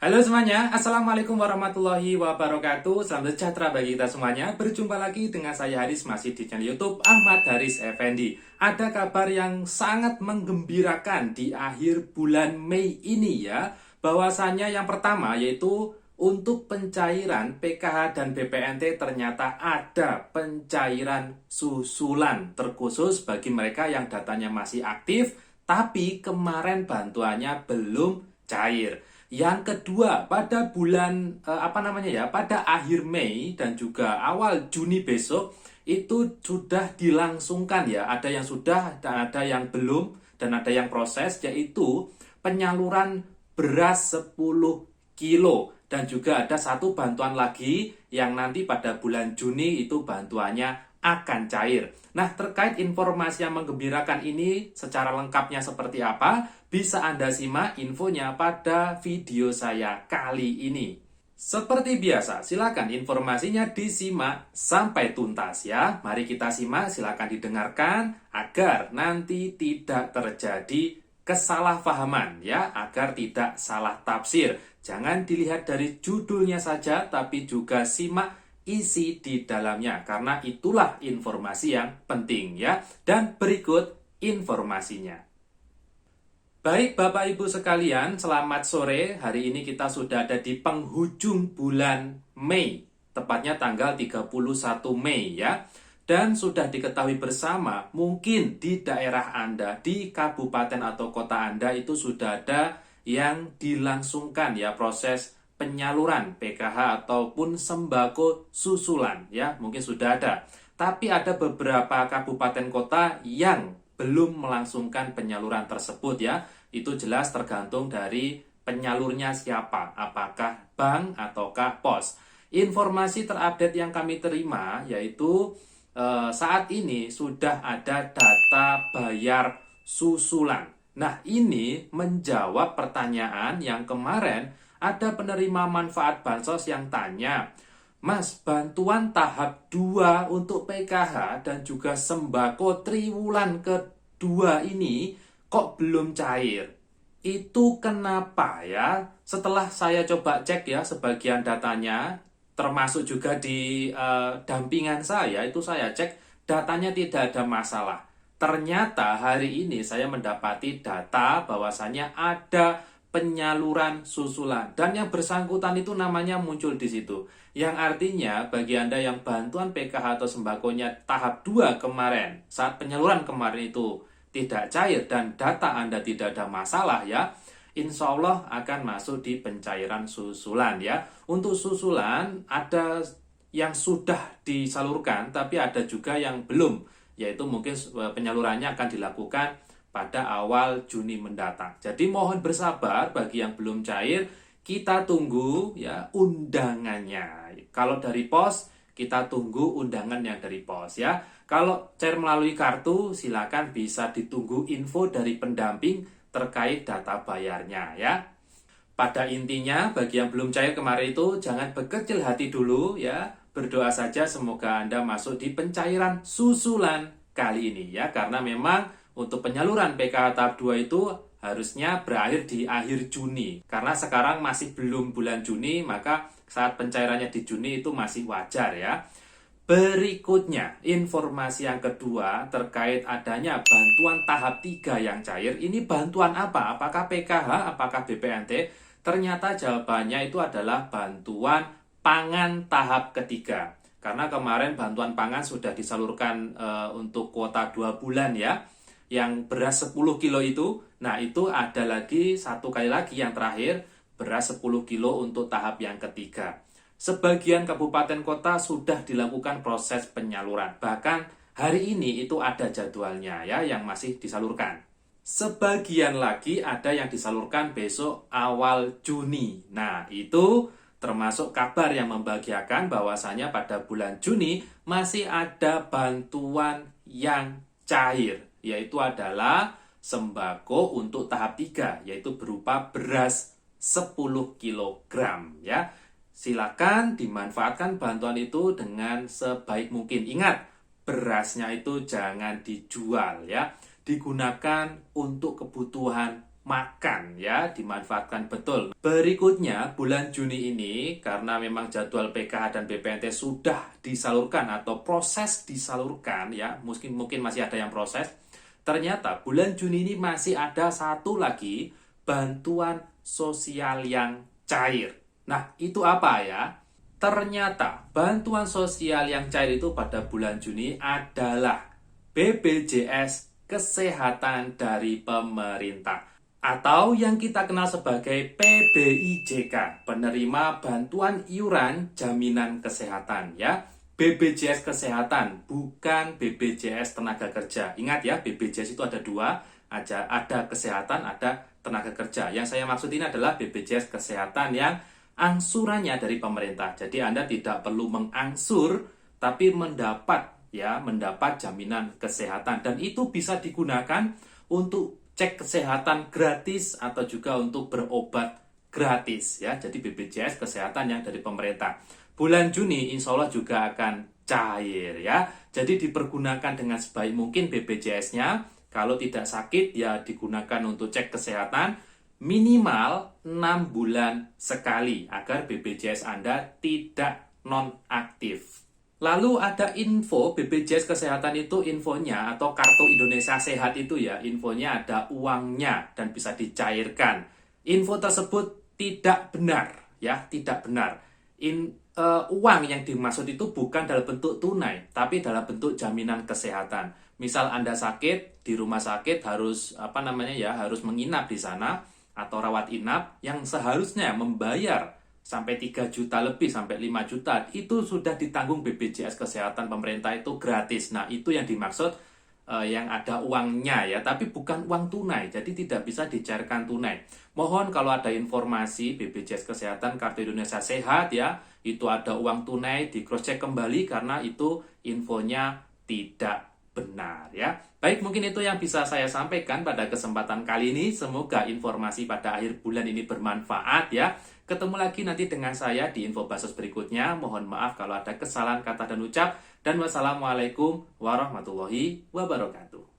Halo semuanya, Assalamualaikum warahmatullahi wabarakatuh. Salam sejahtera bagi kita semuanya. Berjumpa lagi dengan saya Haris, masih di channel YouTube Ahmad Haris Effendi. Ada kabar yang sangat menggembirakan di akhir bulan Mei ini ya. Bahwasanya yang pertama yaitu untuk pencairan PKH dan BPNT ternyata ada pencairan susulan terkhusus bagi mereka yang datanya masih aktif tapi kemarin bantuannya belum cair. Yang kedua, pada bulan pada akhir Mei dan juga awal Juni besok itu sudah dilangsungkan ya. Ada yang sudah dan ada yang belum dan ada yang proses, yaitu penyaluran beras 10 kilo dan juga ada satu bantuan lagi yang nanti pada bulan Juni itu bantuannya akan cair. Nah, terkait informasi yang menggembirakan ini secara lengkapnya seperti apa, bisa Anda simak infonya pada video saya kali ini. Seperti biasa, silakan informasinya disimak sampai tuntas ya. Mari kita simak, silakan didengarkan agar nanti tidak terjadi kesalahpahaman ya, agar tidak salah tafsir. Jangan dilihat dari judulnya saja, tapi juga simak isi di dalamnya, karena itulah informasi yang penting ya. Dan berikut informasinya. Baik Bapak Ibu sekalian, selamat sore. Hari ini kita sudah ada di penghujung bulan Mei, tepatnya tanggal 31 Mei ya. Dan sudah diketahui bersama, mungkin di daerah Anda, di kabupaten atau kota Anda itu sudah ada yang dilangsungkan ya proses penyaluran PKH ataupun sembako susulan ya, mungkin sudah ada. Tapi ada beberapa kabupaten kota yang belum melangsungkan penyaluran tersebut ya. Itu jelas tergantung dari penyalurnya siapa, apakah bank ataukah pos. Informasi terupdate yang kami terima yaitu saat ini sudah ada data bayar susulan. Nah, ini menjawab pertanyaan yang kemarin ada penerima manfaat bansos yang tanya, Mas, bantuan tahap 2 untuk PKH dan juga sembako triwulan kedua ini kok belum cair? Itu kenapa ya? Setelah saya coba cek ya sebagian datanya, termasuk juga di dampingan saya, itu saya cek datanya tidak ada masalah. Ternyata hari ini saya mendapati data bahwasannya ada penyaluran susulan dan yang bersangkutan itu namanya muncul di situ. Yang artinya bagi Anda yang bantuan PKH atau sembakonya tahap 2 kemarin, saat penyaluran kemarin itu tidak cair dan data Anda tidak ada masalah ya, insya Allah akan masuk di pencairan susulan ya. Untuk susulan ada yang sudah disalurkan tapi ada juga yang belum, yaitu mungkin penyalurannya akan dilakukan pada awal Juni mendatang. Jadi mohon bersabar bagi yang belum cair, kita tunggu ya undangannya. Kalau dari pos, kita tunggu undangan yang dari pos ya. Kalau cair melalui kartu, silakan bisa ditunggu info dari pendamping terkait data bayarnya ya. Pada intinya, bagi yang belum cair kemarin itu, jangan berkecil hati dulu ya. Berdoa saja semoga Anda masuk di pencairan susulan kali ini ya. Karena memang untuk penyaluran PKH tahap 2 itu harusnya berakhir di akhir Juni. Karena sekarang masih belum bulan Juni, maka saat pencairannya di Juni itu masih wajar ya. Berikutnya, informasi yang kedua terkait adanya bantuan tahap 3 yang cair. Ini bantuan apa? Apakah PKH, apakah BPNT? Ternyata jawabannya itu adalah bantuan pangan tahap ketiga. Karena kemarin bantuan pangan sudah disalurkan untuk kuota 2 bulan ya. Yang beras 10 kilo itu, nah itu ada lagi satu kali lagi yang terakhir, beras 10 kilo untuk tahap yang ketiga. Sebagian kabupaten kota sudah dilakukan proses penyaluran. Bahkan hari ini itu ada jadwalnya ya yang masih disalurkan. Sebagian lagi ada yang disalurkan besok awal Juni. Nah, itu termasuk kabar yang membahagiakan bahwasanya pada bulan Juni masih ada bantuan yang cair, yaitu adalah sembako untuk tahap 3, yaitu berupa beras 10 kg ya. Silakan dimanfaatkan bantuan itu dengan sebaik mungkin. Ingat, berasnya itu jangan dijual ya. Digunakan untuk kebutuhan makan ya, dimanfaatkan betul. Berikutnya bulan Juni ini karena memang jadwal PKH dan BPNT sudah disalurkan atau proses disalurkan ya, mungkin masih ada yang proses. Ternyata bulan Juni ini masih ada satu lagi bantuan sosial yang cair. Nah, itu apa ya? Ternyata bantuan sosial yang cair itu pada bulan Juni adalah BPJS Kesehatan dari pemerintah atau yang kita kenal sebagai PBIJK, penerima bantuan iuran jaminan kesehatan ya. BPJS Kesehatan, bukan BPJS Tenaga Kerja. Ingat ya, BPJS itu ada dua, ada kesehatan, ada tenaga kerja. Yang saya maksud ini adalah BPJS Kesehatan yang angsurannya dari pemerintah. Jadi Anda tidak perlu mengangsur, tapi mendapat jaminan kesehatan, dan itu bisa digunakan untuk cek kesehatan gratis atau juga untuk berobat gratis ya. Jadi BPJS Kesehatan yang dari pemerintah. Bulan Juni insya Allah juga akan cair ya. Jadi dipergunakan dengan sebaik mungkin BPJS-nya. Kalau tidak sakit ya digunakan untuk cek kesehatan minimal 6 bulan sekali agar BPJS Anda tidak nonaktif. Lalu ada info BPJS Kesehatan itu, infonya atau Kartu Indonesia Sehat itu ya, infonya ada uangnya dan bisa dicairkan. Info tersebut tidak benar ya, tidak benar. Uang yang dimaksud itu bukan dalam bentuk tunai, tapi dalam bentuk jaminan kesehatan. Misal Anda sakit di rumah sakit harus harus menginap di sana atau rawat inap yang seharusnya membayar sampai 3 juta lebih, sampai 5 juta, itu sudah ditanggung BPJS Kesehatan pemerintah itu gratis. Nah, itu yang dimaksud yang ada uangnya ya, tapi bukan uang tunai, jadi tidak bisa dicairkan tunai. Mohon kalau ada informasi BPJS Kesehatan Kartu Indonesia Sehat ya, itu ada uang tunai, di cross check kembali karena itu infonya tidak benar ya. Baik, mungkin itu yang bisa saya sampaikan pada kesempatan kali ini. Semoga informasi pada akhir bulan ini bermanfaat ya. Ketemu lagi nanti dengan saya di info basos berikutnya. Mohon maaf kalau ada kesalahan kata dan ucap. Dan wassalamualaikum warahmatullahi wabarakatuh.